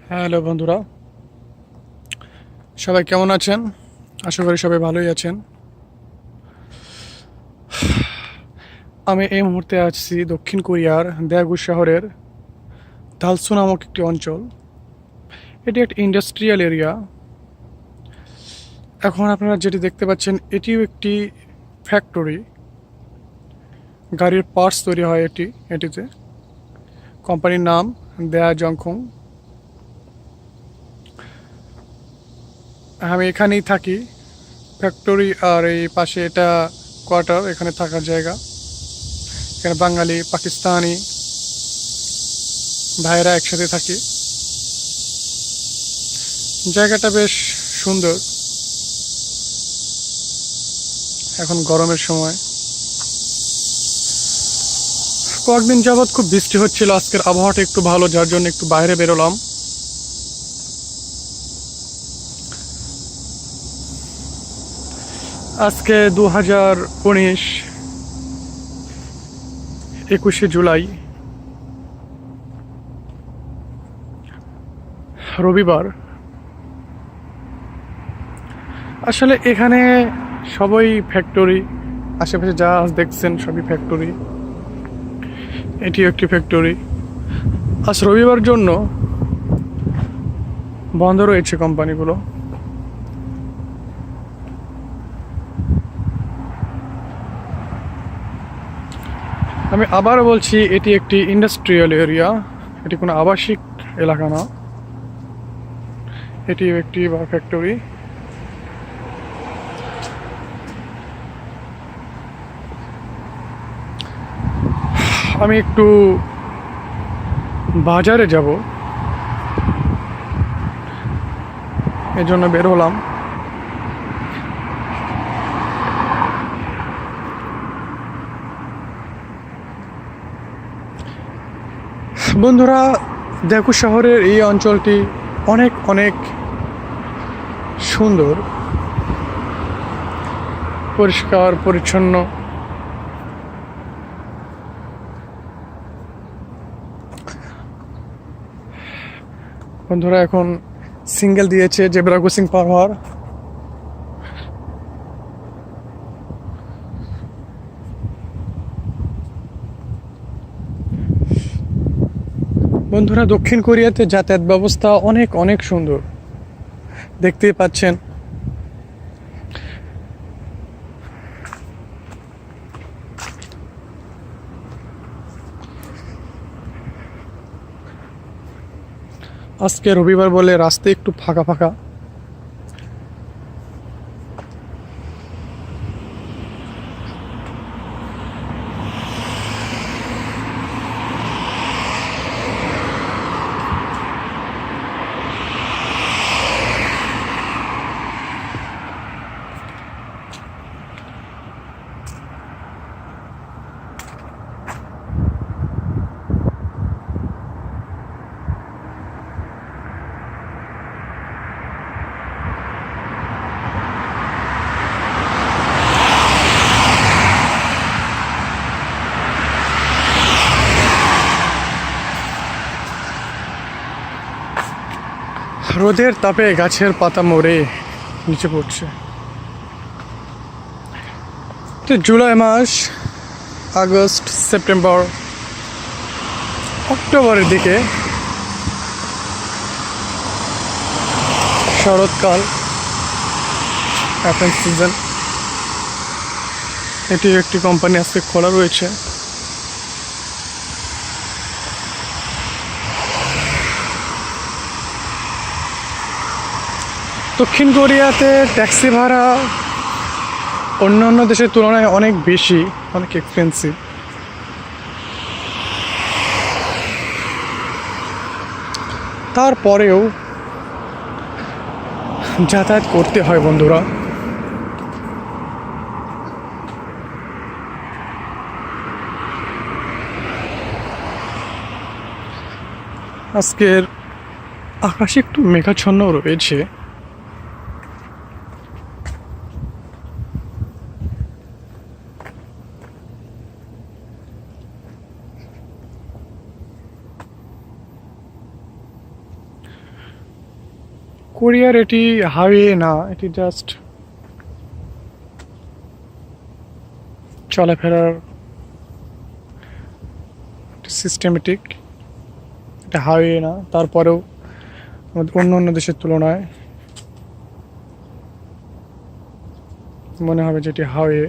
Hello বন্ধুরা, সবাই কেমন আছেন? আশা করি সবাই ভালোই আছেন। আমি এই মুহূর্তে আছি দক্ষিণ কোরিয়ার দাegu শহরের দালসু নামক একটি অঞ্চল। এটি একটি ইন্ডাস্ট্রিয়াল এরিয়া। এখন আপনারা যেটি দেখতে পাচ্ছেন এটিও একটি ফ্যাক্টরি। গাড়ির পার্টস তৈরি হয় এটিতে। কোম্পানির নাম দেয়া জংখং। আমি এখানেই থাকি। ফ্যাক্টরি আর এই পাশে এটা কোয়ার্টার, এখানে থাকার জায়গা। এখানে বাঙালি পাকিস্তানি ভাইয়েরা একসাথে থাকি। জায়গাটা বেশ সুন্দর। এখন গরমের সময়, কয়েকদিন যাবৎ খুব বৃষ্টি হচ্ছিল। আজকের আবহাওয়াটা একটু ভালো, যার জন্য একটু বাইরে বেরোলাম। আজকে 2019 21শে জুলাই, রবিবার। আসলে এখানে সবই ফ্যাক্টরি। আশেপাশে যা দেখছেন সবই ফ্যাক্টরি। এটিও একটি ফ্যাক্টরি। আজ রবিবার জন্য বন্ধ রয়েছে কোম্পানিগুলো। আমি আবার বলছি, এটি একটি ইন্ডাস্ট্রিয়াল এরিয়া। এটি কোনো আবাসিক এলাকা না, এটি একটি ফ্যাক্টরি। আমি একটু বাজারে যাব, এজন্য বের হলাম। বন্ধুরা, দাegu শহরের এই অঞ্চলটি অনেক অনেক সুন্দর, পরিষ্কার পরিচ্ছন্ন। বন্ধুরা, এখন সিঙ্গেল দিয়েছে জেব্রা ক্রসিং পার হওয়ার। বন্ধুরা, দক্ষিণ কোরিয়াতে যাতায়াত ব্যবস্থা অনেক অনেক সুন্দর, দেখতেই পাচ্ছেন। আজকে রবিবার বলে রাস্তা একটু ফাঁকা ফাঁকা। রোদের তাপে গাছের পাতা মরে নিচে পড়ছে। তো জুলাই মাস, আগস্ট, সেপ্টেম্বর, অক্টোবরের দিকে শরৎকাল, অ্যাপ্রেন্স সিজন। এটি একটি কোম্পানি আজকে খোলা রয়েছে। দক্ষিণ কোরিয়াতে ট্যাক্সি ভাড়া অন্যান্য দেশের তুলনায় অনেক বেশি, অনেক এক্সপেন্সিভ। তারপরেও যাতায়াত করতে হয় বন্ধুরা। আজকের আকাশে একটু মেঘাচ্ছন্ন রয়েছে। কোরিয়ার এটি হাইওয়ে না, এটি জাস্ট চলাফেরার সিস্টেমেটিক। এটা হাইওয়ে না, তারপরেও আমাদের অন্য অন্য দেশের তুলনায় মনে হবে যেটি হাইওয়ে।